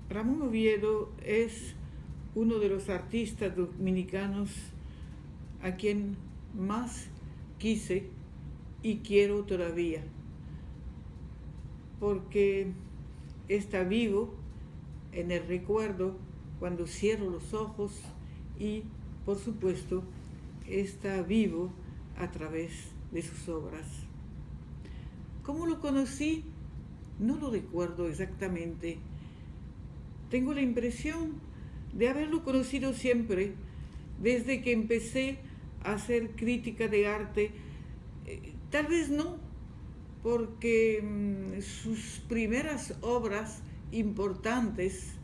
Ramón Oviedo es uno de los artistas dominicanos a quien más quise y quiero todavía, porque está vivo en el recuerdo cuando cierro los ojos y, por supuesto, está vivo a través de sus obras. ¿Cómo lo conocí? No lo recuerdo exactamente. Tengo la impresión de haberlo conocido siempre, desde que empecé a hacer crítica de arte. Tal vez no, porque sus primeras obras importantes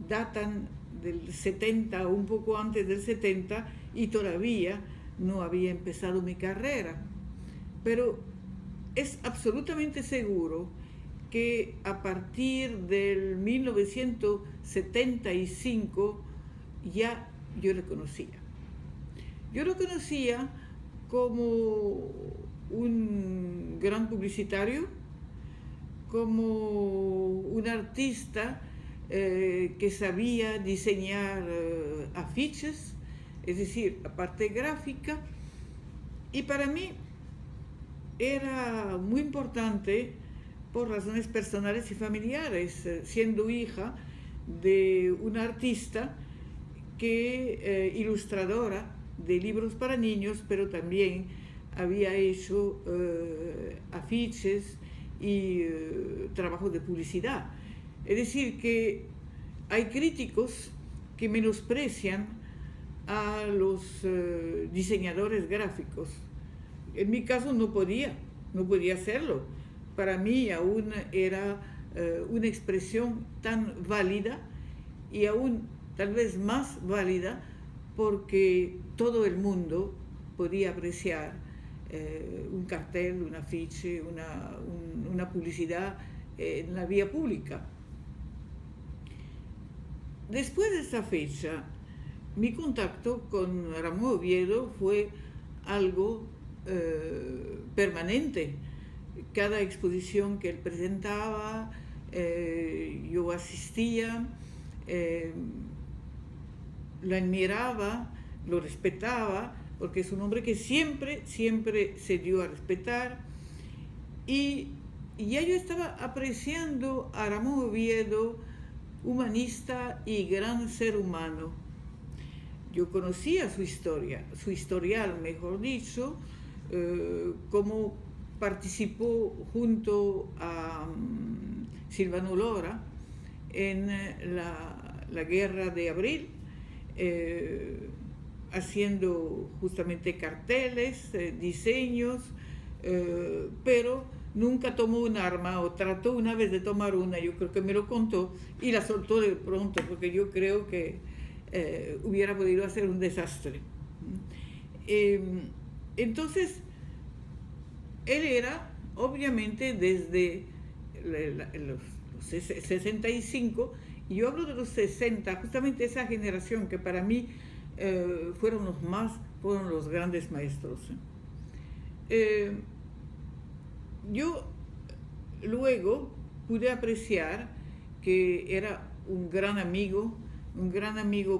datan del 70 o un poco antes del 70 y todavía no había empezado mi carrera. Pero es absolutamente seguro que a partir del 1975 ya yo lo conocía. Yo lo conocía como un gran publicitario, como un artista que sabía diseñar afiches, es decir, la parte gráfica, y para mí era muy importante por razones personales y familiares, siendo hija de una artista que ilustradora de libros para niños, pero también había hecho afiches y trabajos de publicidad. Es decir, que hay críticos que menosprecian a los diseñadores gráficos. En mi caso no podía hacerlo. Para mí aún era una expresión tan válida y aún tal vez más válida porque todo el mundo podía apreciar un cartel, un afiche, una publicidad en la vía pública. Después de esa fecha, mi contacto con Ramón Oviedo fue algo permanente. Cada exposición que él presentaba, yo asistía, lo admiraba, lo respetaba, porque es un hombre que siempre se dio a respetar. Y ya yo estaba apreciando a Ramón Oviedo, humanista y gran ser humano. Yo conocía su historia, su historial, mejor dicho, cómo participó junto a Silvano Lora en la Guerra de Abril, haciendo justamente carteles, diseños, pero nunca tomó un arma o trató una vez de tomar una, yo creo que me lo contó, y la soltó de pronto, porque yo creo que hubiera podido hacer un desastre. Entonces, él era, obviamente, desde los 65, y yo hablo de los 60, justamente esa generación que para mí fueron los grandes maestros. Yo luego pude apreciar que era un gran amigo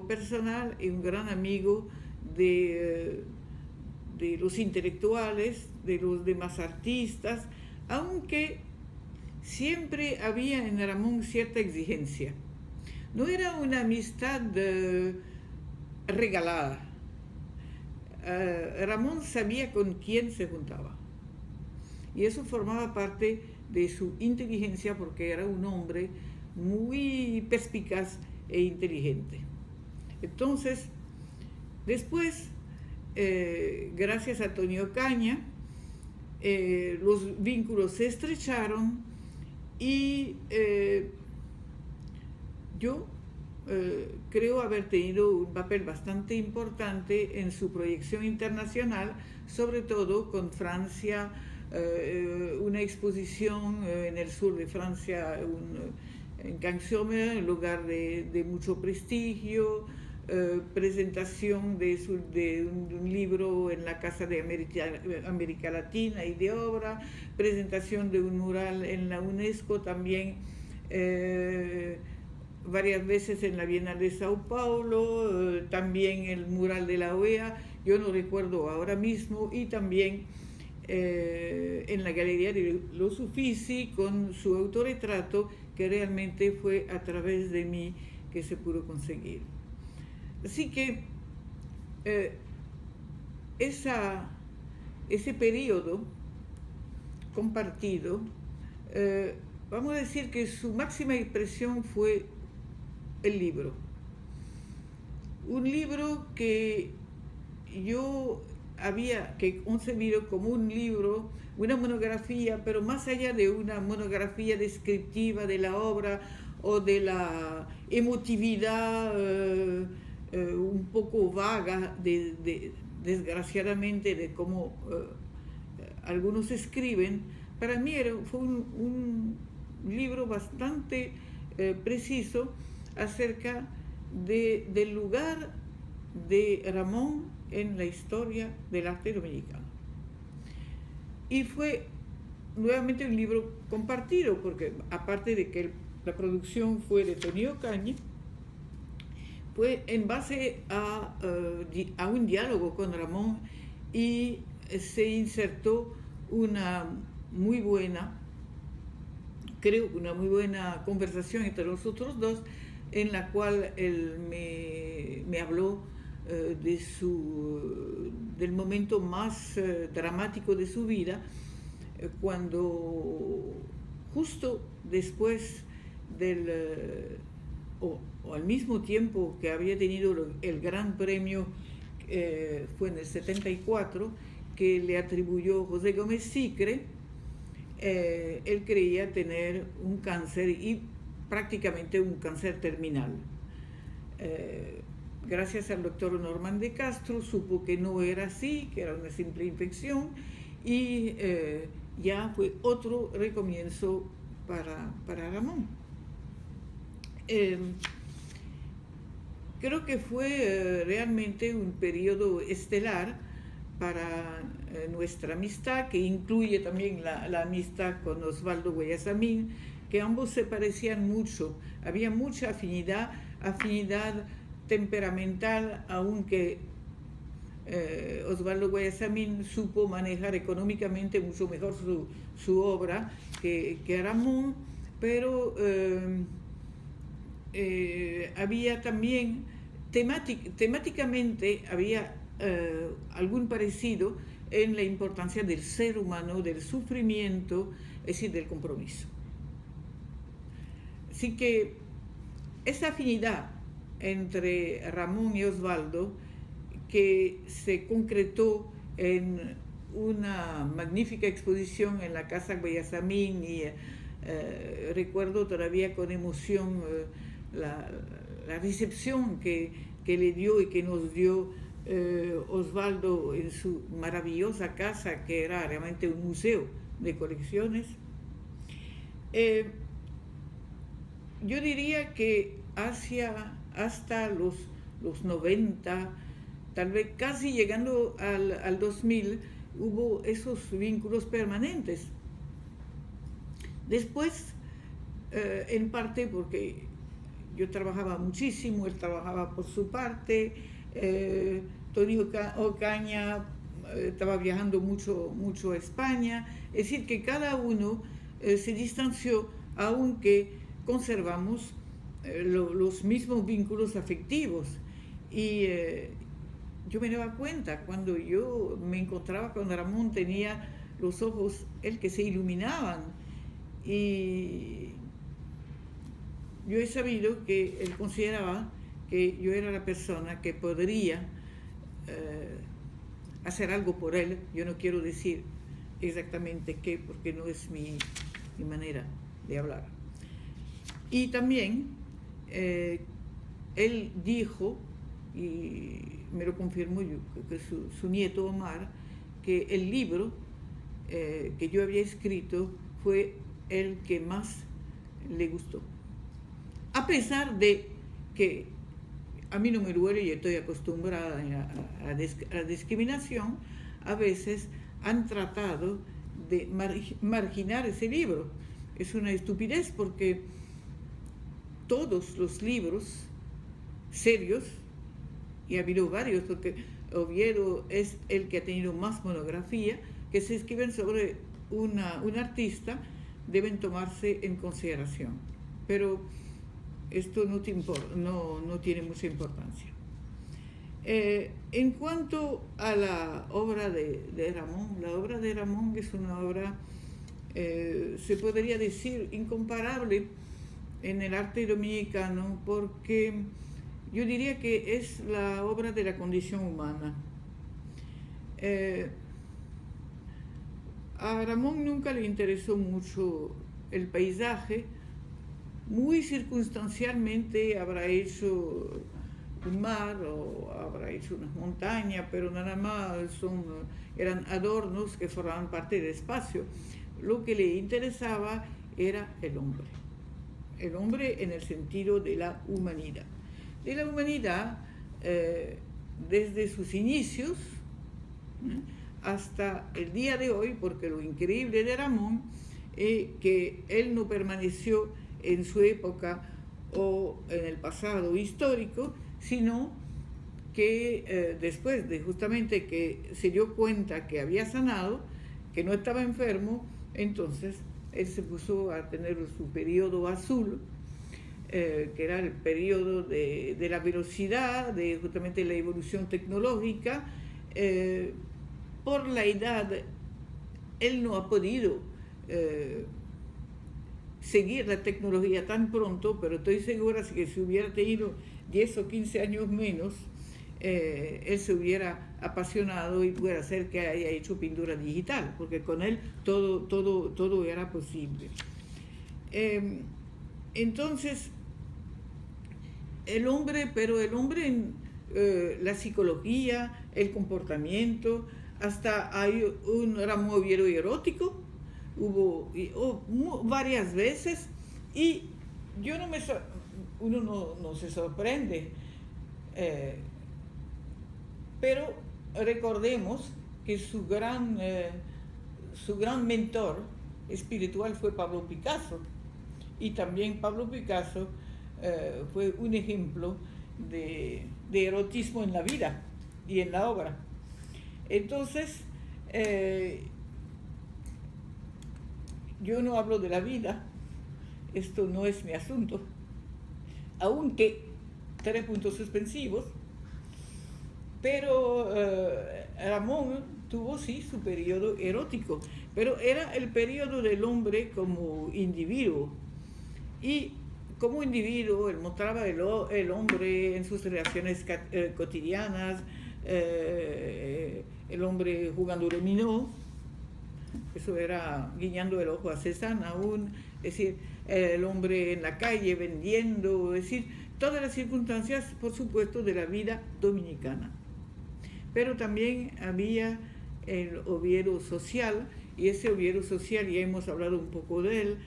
personal y un gran amigo de los intelectuales, de los demás artistas, aunque siempre había en Ramón cierta exigencia. No era una amistad regalada. Ramón sabía con quién se juntaba. Y eso formaba parte de su inteligencia porque era un hombre muy perspicaz e inteligente. Entonces, después, gracias a Tonio Ocaña, los vínculos se estrecharon y yo creo haber tenido un papel bastante importante en su proyección internacional, sobre todo con Francia, una exposición en el sur de Francia, en Cannes-sur-Mer, un lugar de mucho prestigio, presentación de un libro en la Casa de América Latina y de obra, presentación de un mural en la UNESCO también, varias veces en la Bienal de Sao Paulo, también el mural de la OEA, yo no recuerdo ahora mismo, y también en la Galería de los Uffizi con su autorretrato, que realmente fue a través de mí que se pudo conseguir. Así que ese periodo compartido, vamos a decir que su máxima expresión fue el libro. Un libro que yo había concebido como un libro, una monografía, pero más allá de una monografía descriptiva de la obra o de la emotividad un poco vaga, desgraciadamente, de cómo algunos escriben, para mí fue un libro bastante preciso acerca del lugar de Ramón en la historia del arte dominicano. Y fue nuevamente un libro compartido, porque aparte de que la producción fue de Tony Ocaña, fue en base a un diálogo con Ramón, y se insertó una muy buena conversación entre nosotros dos, en la cual él me habló del momento más dramático de su vida, cuando justo después o al mismo tiempo que había tenido el gran premio, fue en el 74, que le atribuyó José Gómez Sicre, él creía tener un cáncer, y prácticamente un cáncer terminal. Gracias al doctor Norman de Castro supo que no era así, que era una simple infección, y ya fue otro recomienzo para Ramón. Creo que fue realmente un periodo estelar para nuestra amistad, que incluye también la amistad con Osvaldo Guayasamín, que ambos se parecían mucho, había mucha afinidad temperamental, aunque Osvaldo Guayasamín supo manejar económicamente mucho mejor su obra que Ramón, pero había también temáticamente había algún parecido en la importancia del ser humano, del sufrimiento, es decir, del compromiso. Así que esa afinidad entre Ramón y Osvaldo, que se concretó en una magnífica exposición en la Casa Guayasamín, y recuerdo todavía con emoción la recepción que le dio y que nos dio Osvaldo en su maravillosa casa, que era realmente un museo de colecciones. Yo diría que hasta los 90, tal vez casi llegando al 2000, hubo esos vínculos permanentes. Después, en parte porque yo trabajaba muchísimo, él trabajaba por su parte, Tony Ocaña estaba viajando mucho a España, es decir, que cada uno se distanció, aunque conservamos los mismos vínculos afectivos. Y yo me daba cuenta, cuando yo me encontraba con Ramón, tenía los ojos que se iluminaban, y yo he sabido que él consideraba que yo era la persona que podría hacer algo por él. Yo no quiero decir exactamente qué, porque no es mi manera de hablar. Y también él dijo, y me lo confirmó yo, que su nieto Omar, que el libro que yo había escrito fue el que más le gustó. A pesar de que a mí no me duele y estoy acostumbrada a la discriminación, a veces han tratado de marginar ese libro. Es una estupidez, porque todos los libros serios, y ha habido varios, porque Oviedo es el que ha tenido más monografía, que se escriben sobre un artista, deben tomarse en consideración. Pero esto no tiene mucha importancia. En cuanto a la obra de Ramón, la obra de Ramón es una obra, se podría decir, incomparable en el arte dominicano, porque yo diría que es la obra de la condición humana. A Ramón nunca le interesó mucho el paisaje, muy circunstancialmente habrá hecho un mar o habrá hecho unas montañas, pero nada más eran adornos que formaban parte del espacio. Lo que le interesaba era el hombre en el sentido de la humanidad. De la humanidad desde sus inicios hasta el día de hoy, porque lo increíble de Ramón es que él no permaneció en su época o en el pasado histórico, sino que después de justamente que se dio cuenta que había sanado, que no estaba enfermo, entonces él se puso a tener su periodo azul, que era el periodo de la velocidad, de justamente la evolución tecnológica. Por la edad, él no ha podido seguir la tecnología tan pronto, pero estoy segura que si hubiera tenido 10 o 15 años menos, él se hubiera apasionado y pudiera ser que haya hecho pintura digital, porque con él todo era posible. Entonces, el hombre en la psicología, el comportamiento, hasta hay un Ramón Oviedo erótico, hubo varias veces, y uno no se sorprende, pero recordemos que su gran mentor espiritual fue Pablo Picasso, y también Pablo Picasso fue un ejemplo de erotismo en la vida y en la obra. Entonces, yo no hablo de la vida, esto no es mi asunto, aunque 3 puntos suspensivos, pero Ramón tuvo sí su periodo erótico, pero era el periodo del hombre como individuo, y como individuo él mostraba el hombre en sus relaciones cotidianas, el hombre jugando dominó, eso era guiñando el ojo a Cézanne aún, es decir, el hombre en la calle vendiendo, es decir, todas las circunstancias, por supuesto, de la vida dominicana. Pero también había el Oviedo social, y ese Oviedo social ya hemos hablado un poco de él,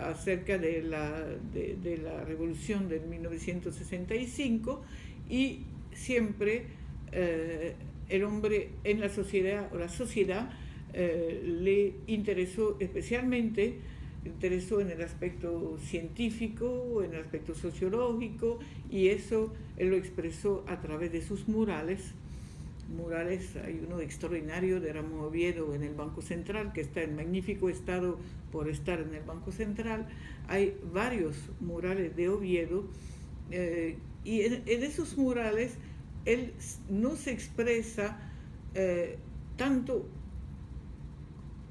acerca de la revolución de 1965, y siempre el hombre en la sociedad, o la sociedad, le interesó especialmente, en el aspecto científico, en el aspecto sociológico, y eso él lo expresó a través de sus murales. Hay uno extraordinario de Ramón Oviedo en el Banco Central, que está en magnífico estado por estar en el Banco Central. Hay varios murales de Oviedo, y en esos murales él no se expresa tanto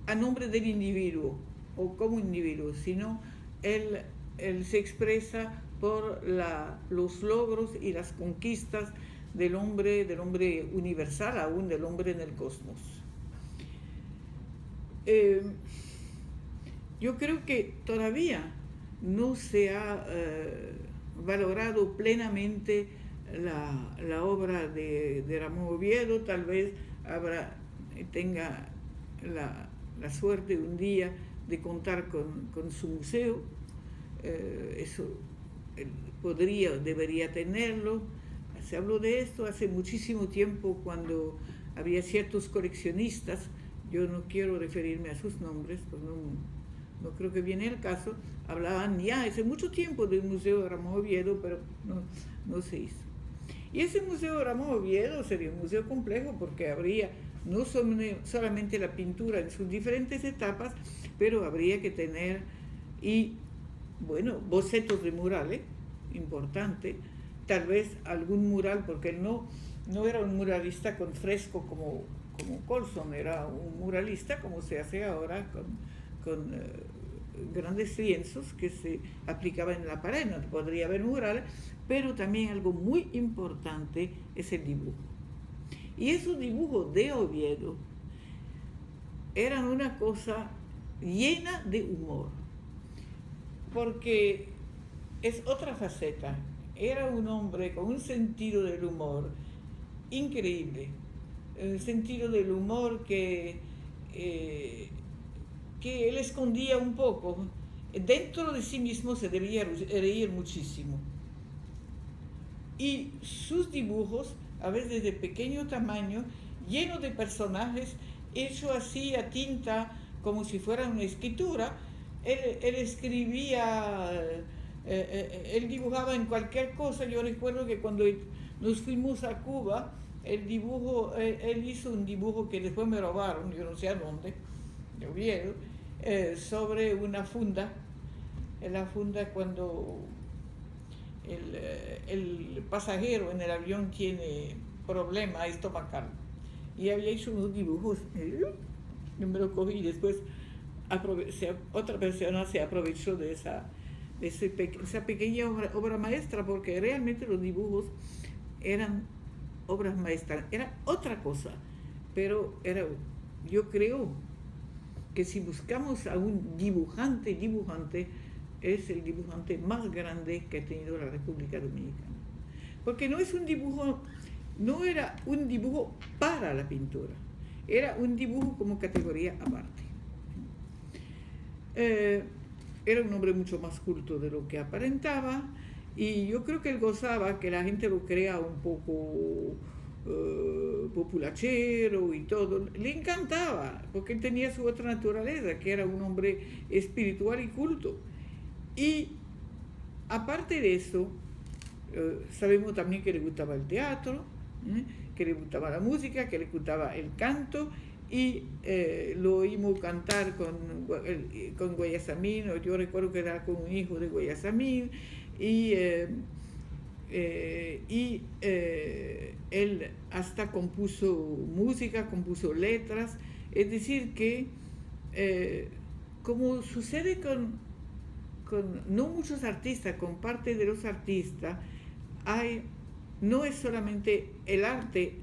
a nombre del individuo o como individuo, sino él se expresa por los logros y las conquistas del hombre universal, aún del hombre en el cosmos. Yo creo que todavía no se ha valorado plenamente la obra de Ramón Oviedo. Tal vez tenga la suerte un día de contar con su museo, eso debería tenerlo. Se habló de esto hace muchísimo tiempo, cuando había ciertos coleccionistas, yo no quiero referirme a sus nombres, pues no creo que viene el caso, hablaban ya hace mucho tiempo del Museo de Ramón Oviedo, pero no se hizo. Y ese Museo de Ramón Oviedo sería un museo complejo porque habría no solamente la pintura en sus diferentes etapas, pero habría que tener, y bueno, bocetos de murales, importante, tal vez algún mural, porque él no era un muralista con fresco como Colson, era un muralista como se hace ahora con grandes lienzos que se aplicaban en la pared, no podría haber murales, pero también algo muy importante es el dibujo. Y esos dibujos de Oviedo eran una cosa llena de humor, porque es otra faceta. Era un hombre con un sentido del humor increíble, el sentido del humor que él escondía un poco. Dentro de sí mismo se debía reír muchísimo. Y sus dibujos, a veces de pequeño tamaño, llenos de personajes, hechos así a tinta, como si fuera una escritura. Él escribía, él dibujaba en cualquier cosa. Yo recuerdo que cuando nos fuimos a Cuba, él hizo un dibujo que después me robaron, yo no sé a dónde, de Oviedo, sobre una funda. En la funda cuando el pasajero en el avión tiene problema estomacal. Y había hecho unos dibujos, yo me lo cogí y después otra persona se aprovechó de esa pequeña obra maestra, porque realmente los dibujos eran obras maestras, era otra cosa, pero yo creo que si buscamos a un dibujante, es el dibujante más grande que ha tenido la República Dominicana. Porque no era un dibujo para la pintura, era un dibujo como categoría aparte. Era un hombre mucho más culto de lo que aparentaba, y yo creo que él gozaba que la gente lo crea un poco populachero y todo. Le encantaba, porque él tenía su otra naturaleza, que era un hombre espiritual y culto. Y aparte de eso, sabemos también que le gustaba el teatro, que le gustaba la música, que le gustaba el canto, y lo oímos cantar con Guayasamín. Yo recuerdo que era con un hijo de Guayasamín, y él hasta compuso música, compuso letras. Es decir que, como sucede con no muchos artistas, con parte de los artistas, no es solamente el arte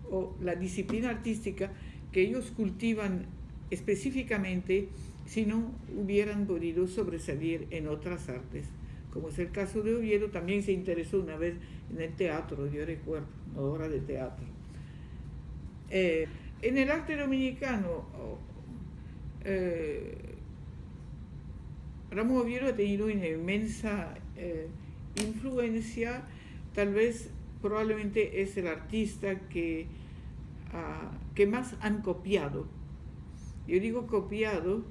o la disciplina artística que ellos cultivan específicamente, sino hubieran podido sobresalir en otras artes, como es el caso de Oviedo. También se interesó una vez en el teatro, yo recuerdo, una obra de teatro. En el arte dominicano, Ramón Oviedo ha tenido una inmensa influencia. Tal vez, probablemente es el artista que más han copiado. Yo digo copiado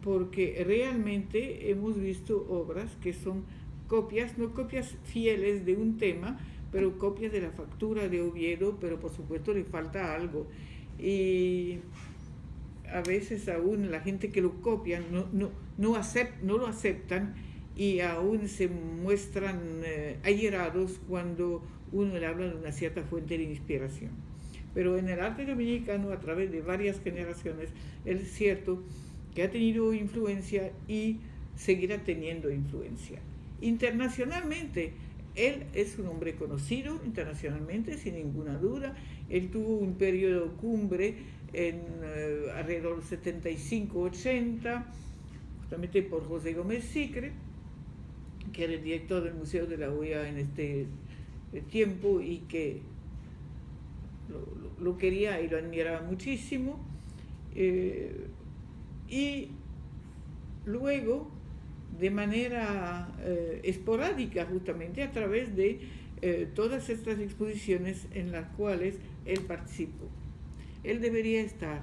porque realmente hemos visto obras que son copias, no copias fieles de un tema, pero copias de la factura de Oviedo, pero por supuesto le falta algo. Y a veces aún la gente que lo copia no lo aceptan, y aún se muestran ahierados cuando uno le habla de una cierta fuente de inspiración. Pero en el arte dominicano, a través de varias generaciones, es cierto que ha tenido influencia y seguirá teniendo influencia. Internacionalmente, él es un hombre conocido internacionalmente, sin ninguna duda. Él tuvo un periodo cumbre en alrededor del 75-80, justamente por José Gómez Sicre, que era el director del Museo de la OEA en este tiempo, y que lo quería y lo admiraba muchísimo. Y luego, de manera esporádica, justamente a través de todas estas exposiciones en las cuales él participó. Él debería estar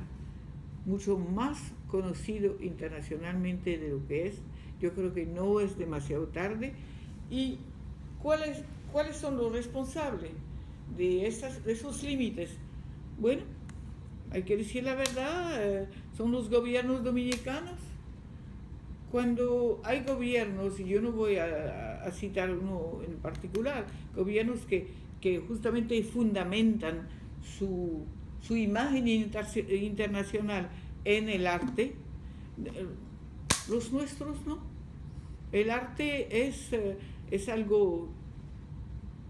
mucho más conocido internacionalmente de lo que es. Yo creo que no es demasiado tarde. ¿Y cuáles son los responsables de esos límites? Bueno, hay que decir la verdad, son los gobiernos dominicanos. Cuando hay gobiernos, y yo no voy a citar uno en particular, gobiernos que justamente fundamentan su imagen internacional en el arte, los nuestros no. El arte es algo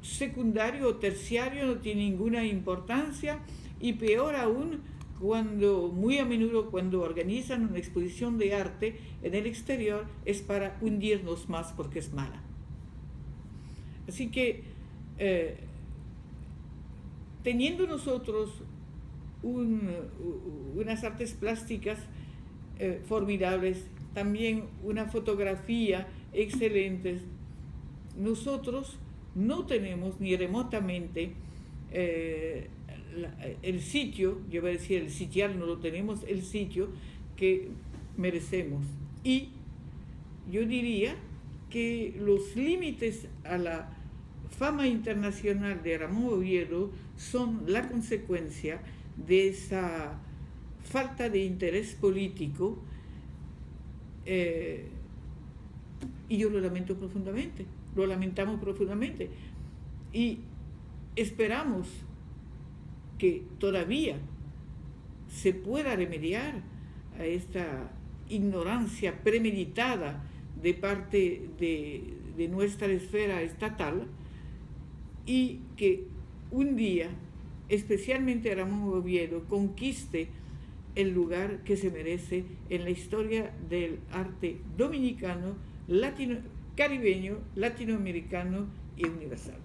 secundario o terciario, no tiene ninguna importancia, y peor aún, muy a menudo cuando organizan una exposición de arte en el exterior, es para hundirnos más porque es mala. Así que, teniendo nosotros unas artes plásticas formidables, también una fotografía excelente, nosotros no tenemos ni remotamente el sitio, yo voy a decir el sitial, no lo tenemos, el sitio que merecemos. Y yo diría que los límites a la fama internacional de Ramón Oviedo son la consecuencia de esa falta de interés político, y yo lo lamento profundamente, lo lamentamos profundamente, y esperamos que todavía se pueda remediar a esta ignorancia premeditada de parte de nuestra esfera estatal, y que un día, especialmente Ramón Oviedo, conquiste el lugar que se merece en la historia del arte dominicano, caribeño, latinoamericano y universal.